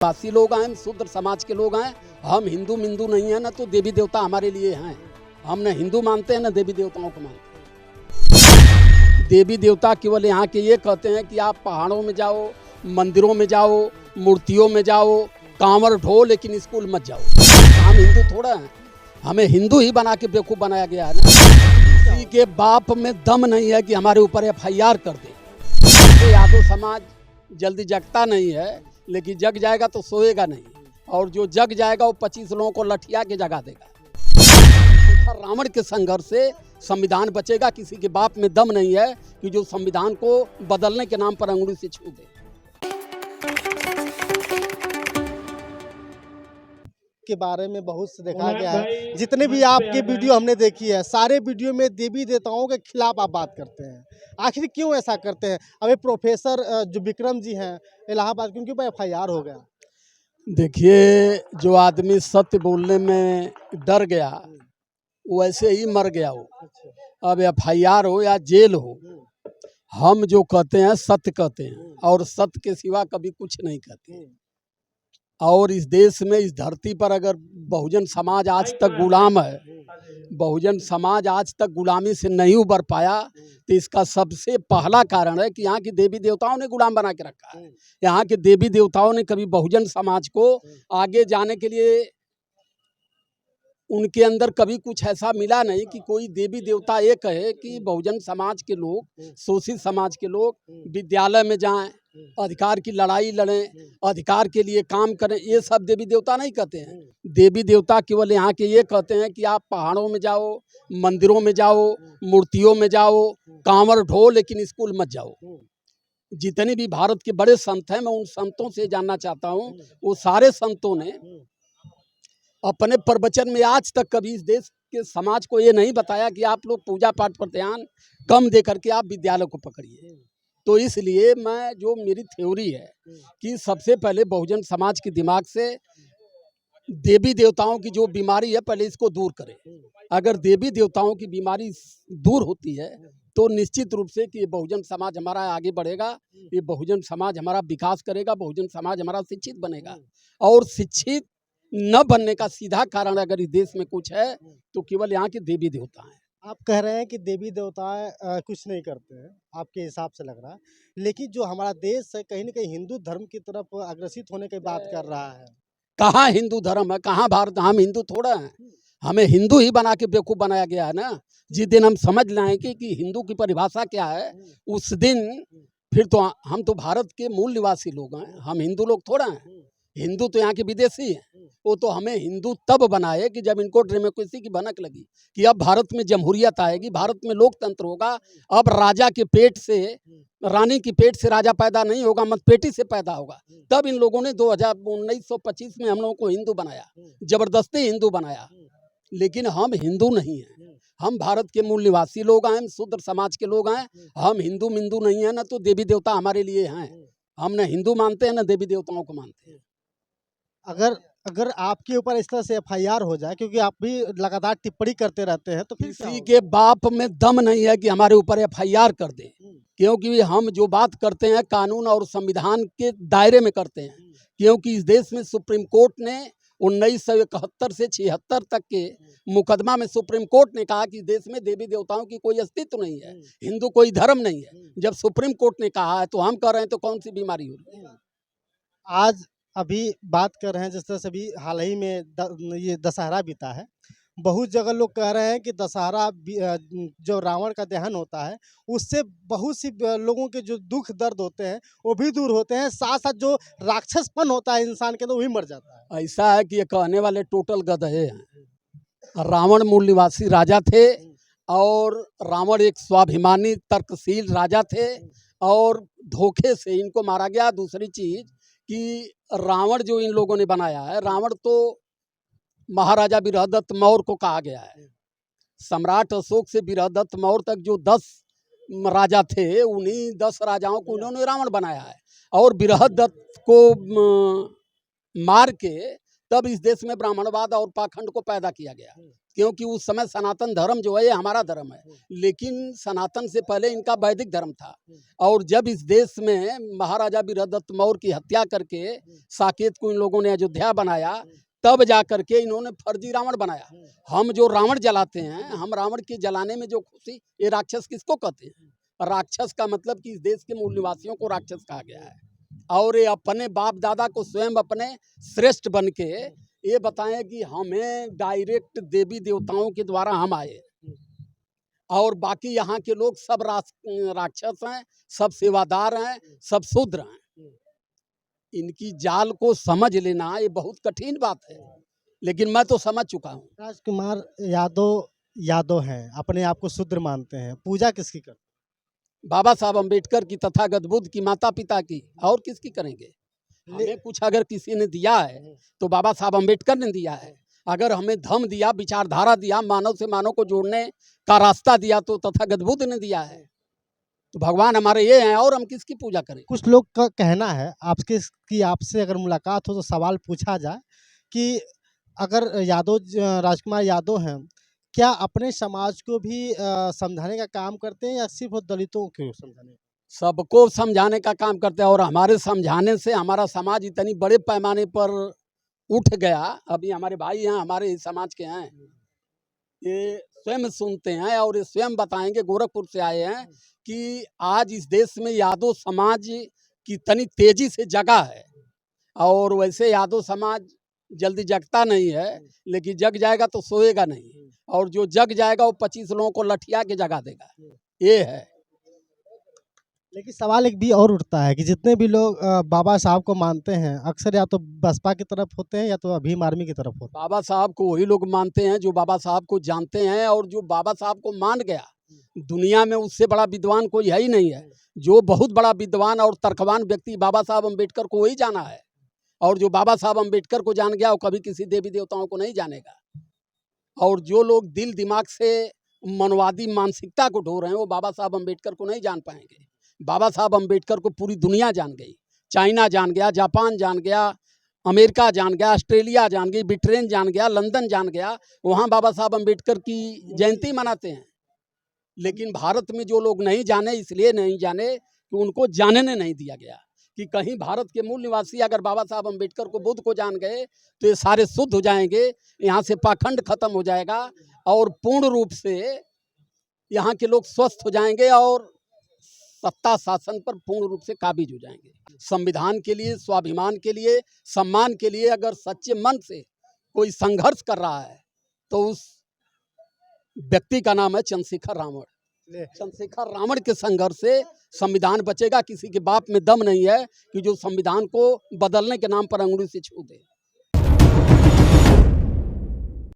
आदिवासी लोग हैं, शूद्र समाज के लोग हैं। हम हिंदू मिंदू नहीं है ना, तो देवी देवता हमारे लिए हैं। हम न हिंदू मानते हैं न देवी देवताओं को मानते हैं। देवी देवता केवल यहाँ के ये कहते हैं कि आप पहाड़ों में जाओ, मंदिरों में जाओ, मूर्तियों में जाओ, कांवर ढो, लेकिन स्कूल मत जाओ। हम हिंदू थोड़ा हैं, हमें हिंदू ही बना के बेवकूफ़ बनाया गया है ना। किसी के बाप में दम नहीं है कि हमारे ऊपर FIR कर दे। यादव समाज जल्दी जगता नहीं है, लेकिन जग जाएगा तो सोएगा नहीं, और जो जग जाएगा वो 25 लोगों को लठिया के जगा देगा। रावण के संघर्ष से संविधान बचेगा। किसी के बाप में दम नहीं है कि जो संविधान को बदलने के नाम पर अंगुली से छू दे। के बारे में बहुत से देखा गया है। जितने भी आपके वीडियो हमने देखी है, सारे वीडियो में देवी देवताओं के खिलाफ आप बात करते हैं। आखिर क्यों ऐसा करते हैं? अभी प्रोफेसर जो विक्रम जी हैं इलाहाबाद, क्योंकि FIR हो गया। देखिए, जो आदमी सत्य बोलने में डर गया वो ऐसे ही मर गया हो। अब FIR हो या जेल हो, हम जो कहते हैं सत्य कहते हैं, और सत्य के सिवा कभी कुछ नहीं कहते। और इस देश में, इस धरती पर अगर बहुजन समाज आज तक गुलाम है, बहुजन समाज आज तक गुलामी से नहीं उबर पाया, तो इसका सबसे पहला कारण है कि यहाँ की देवी देवताओं ने गुलाम बना के रखा है। यहाँ के देवी देवताओं ने कभी बहुजन समाज को आगे जाने के लिए, उनके अंदर कभी कुछ ऐसा मिला नहीं कि कोई देवी देवता ये कहे कि बहुजन समाज के लोग, शोषित समाज के लोग विद्यालय में जाएं, अधिकार की लड़ाई लड़ें, अधिकार के लिए काम करें। ये सब देवी देवता नहीं कहते हैं। देवी देवता केवल यहाँ के ये कहते हैं कि आप पहाड़ों में जाओ, मंदिरों में जाओ, मूर्तियों में जाओ, कांवर ढो, लेकिन स्कूल मत जाओ। जितने भी भारत के बड़े संत हैं, मैं उन संतों से जानना चाहता हूँ, वो सारे संतों ने अपने प्रवचन में आज तक कभी इस देश के समाज को ये नहीं बताया कि आप लोग पूजा पाठ पर ध्यान कम दे करके आप विद्यालय को पकड़िए। तो इसलिए मैं, जो मेरी थ्योरी है कि सबसे पहले बहुजन समाज के दिमाग से देवी देवताओं की जो बीमारी है, पहले इसको दूर करें। अगर देवी देवताओं की बीमारी दूर होती है तो निश्चित रूप से कि ये बहुजन समाज हमारा आगे बढ़ेगा, ये बहुजन समाज हमारा विकास करेगा, बहुजन समाज हमारा शिक्षित बनेगा। और शिक्षित न बनने का सीधा कारण अगर इस देश में कुछ है तो केवल यहाँ के देवी देवता हैं। आप कह रहे हैं कि देवी देवता कुछ नहीं करते हैं, आपके हिसाब से लग रहा है, लेकिन जो हमारा देश है कहीं न कहीं हिंदू धर्म की तरफ अग्रसित होने की बात कर रहा है। कहाँ हिंदू धर्म है, कहाँ भारत? हम हिंदू थोड़ा हैं, हमें हिंदू ही बना के बेवकूफ़ बनाया गया है ना। जिस दिन हम समझ लाएंगे कि हिंदू की परिभाषा क्या है, उस दिन फिर तो हम तो भारत के मूल निवासी लोग हैं, हम हिंदू लोग थोड़ा हैं। हिंदू तो यहाँ के विदेशी हैं। वो तो हमें हिंदू तब बनाए कि जब इनको डेमोक्रेसी की भनक लगी कि अब भारत में जमहूरियत आएगी, भारत में लोकतंत्र होगा। अब राजा के पेट से, रानी की पेट से राजा पैदा नहीं होगा, मतपेटी से पैदा होगा। तब इन लोगों ने 1925 में हम लोगों को हिंदू बनाया, जबरदस्ती हिंदू बनाया। लेकिन हम हिंदू नहीं हैं, हम भारत के मूल निवासी लोग हैं, शूद्र समाज के लोग हैं। हम हिंदू मिंदू नहीं है ना, तो देवी देवता हमारे लिए हैं। हम न हिंदू मानते हैं न देवी देवताओं को मानते हैं। अगर आपके ऊपर इस तरह से FIR हो जाए, क्योंकि आप भी लगातार टिप्पणी करते रहते हैं, तो फिर किसी के बाप में दम नहीं है कि हमारे ऊपर FIR कर दे, क्योंकि हम जो बात करते हैं कानून और संविधान के दायरे में करते हैं। क्योंकि इस देश में सुप्रीम कोर्ट ने 1971 से 76 तक के मुकदमा में सुप्रीम कोर्ट ने कहा कि देश में देवी देवताओं की कोई अस्तित्व नहीं है, हिंदू कोई धर्म नहीं है। जब सुप्रीम कोर्ट ने कहा है तो हम कह रहे हैं, तो कौन सी बीमारी हो रही है? आज अभी बात कर रहे हैं, जिस तरह से अभी हाल ही में ये दशहरा बीता है, बहुत जगह लोग कह रहे हैं कि दशहरा जो रावण का दहन होता है, उससे बहुत सी लोगों के जो दुख दर्द होते हैं वो भी दूर होते हैं, साथ साथ जो राक्षसपन होता है इंसान के अंदर वो भी मर जाता है। ऐसा है कि ये कहने वाले टोटल गधे हैं। रावण मूल निवासी राजा थे, और रावण एक स्वाभिमानी तर्कशील राजा थे, और धोखे से इनको मारा गया। दूसरी चीज कि रावण जो इन लोगों ने बनाया है, रावण तो महाराजा बृहदत्त मौर्य को कहा गया है। सम्राट अशोक से बृहदत्त मौर्य तक जो 10 राजा थे, उन्हीं 10 राजाओं को उन्होंने रावण बनाया है। और बृहदत्त को मार के तब इस देश में ब्राह्मणवाद और पाखंड को पैदा किया गया। क्योंकि उस समय सनातन धर्म जो है ये हमारा धर्म है, लेकिन सनातन से पहले इनका वैदिक धर्म था। और जब इस देश में महाराजा वीरदत्त मौर्य की हत्या करके साकेत को इन लोगों ने अयोध्या बनाया, तब जा करके इन्होंने फर्जी रावण बनाया। हम जो रावण जलाते हैं, हम रावण के जलाने में जो खुशी, ये राक्षस किसको कहते हैं? राक्षस का मतलब कि इस देश के मूल निवासियों को राक्षस कहा गया है। और ये अपने बाप दादा को स्वयं अपने श्रेष्ठ बन के ये बताएं कि हमें डायरेक्ट देवी देवताओं के द्वारा हम आए, और बाकी यहाँ के लोग सब राक्षस हैं, सब सेवादार हैं, सब शूद्र हैं। इनकी जाल को समझ लेना ये बहुत कठिन बात है, लेकिन मैं तो समझ चुका हूँ। राजकुमार यादव हैं, अपने आप को शूद्र मानते हैं, पूजा किसकी करते हैं? बाबा साहब अम्बेडकर की, तथागत बुद्ध की, माता पिता की, और किसकी करेंगे? हमें कुछ अगर किसी ने दिया है तो बाबा साहब अम्बेडकर ने दिया है। अगर हमें धर्म दिया, विचारधारा दिया, मानव से मानव को जोड़ने का रास्ता दिया, तो तथागत बुद्ध ने दिया है। तो भगवान हमारे ये हैं, और हम किसकी पूजा करें? कुछ लोग का कहना है आपसे अगर मुलाकात हो तो सवाल पूछा जाए कि अगर राजकुमार यादव हैं, क्या अपने समाज को भी समझाने का काम करते हैं या सिर्फ दलितों को समझाने? सबको समझाने का काम करते हैं, और हमारे समझाने से हमारा समाज इतनी बड़े पैमाने पर उठ गया। अभी हमारे भाई हैं, हमारे समाज के हैं, ये स्वयं सुनते हैं और ये स्वयं बताएंगे, गोरखपुर से आए हैं, कि आज इस देश में यादव समाज कितनी तेजी से जगा है। और वैसे यादव समाज जल्दी जगता नहीं है, लेकिन जग जाएगा तो सोएगा नहीं, और जो जग जाएगा वो 25 लोगों को लठिया के जगा देगा। ये है। लेकिन सवाल एक भी और उठता है कि जितने भी लोग बाबा साहब को मानते हैं, अक्सर या तो बसपा की तरफ होते हैं या तो भीम आर्मी की तरफ होते हैं। बाबा साहब को वही लोग मानते हैं जो बाबा साहब को जानते हैं, और जो बाबा साहब को मान गया, दुनिया में उससे बड़ा विद्वान कोई है ही नहीं है। जो बहुत बड़ा विद्वान और तर्कवान व्यक्ति बाबा साहब अम्बेडकर को वही जाना है, और जो बाबा साहब अम्बेडकर को जान गया वो कभी किसी देवी देवताओं को नहीं जानेगा। और जो लोग दिल दिमाग से मनवादी मानसिकता को ढो रहे हैं, वो बाबा साहब अम्बेडकर को नहीं जान पाएंगे। बाबा साहब अम्बेडकर को पूरी दुनिया जान गई, चाइना जान गया, जापान जान गया, अमेरिका जान गया, ऑस्ट्रेलिया जान गई, ब्रिटेन जान गया, लंदन जान गया। वहाँ बाबा साहब अम्बेडकर की जयंती मनाते हैं। लेकिन भारत में जो लोग नहीं जाने, इसलिए नहीं जाने कि उनको जानने नहीं दिया गया। कि कहीं भारत के मूल निवासी अगर बाबा साहब अम्बेडकर को, बुद्ध को जान गए तो ये सारे शुद्ध हो जाएंगे, यहाँ से पाखंड खत्म हो जाएगा, और पूर्ण रूप से यहाँ के लोग स्वस्थ हो जाएंगे, और सत्ता शासन पर पूर्ण रूप से काबिज हो जाएंगे। संविधान के लिए, स्वाभिमान के लिए, सम्मान के लिए अगर सच्चे मन से कोई संघर्ष कर रहा है तो उस व्यक्ति का नाम है चंद्रशेखर रावण। चंद्रशेखर रावण के संघर्ष से संविधान बचेगा। किसी के बाप में दम नहीं है कि जो संविधान को बदलने के नाम पर अंगुली से छू दे।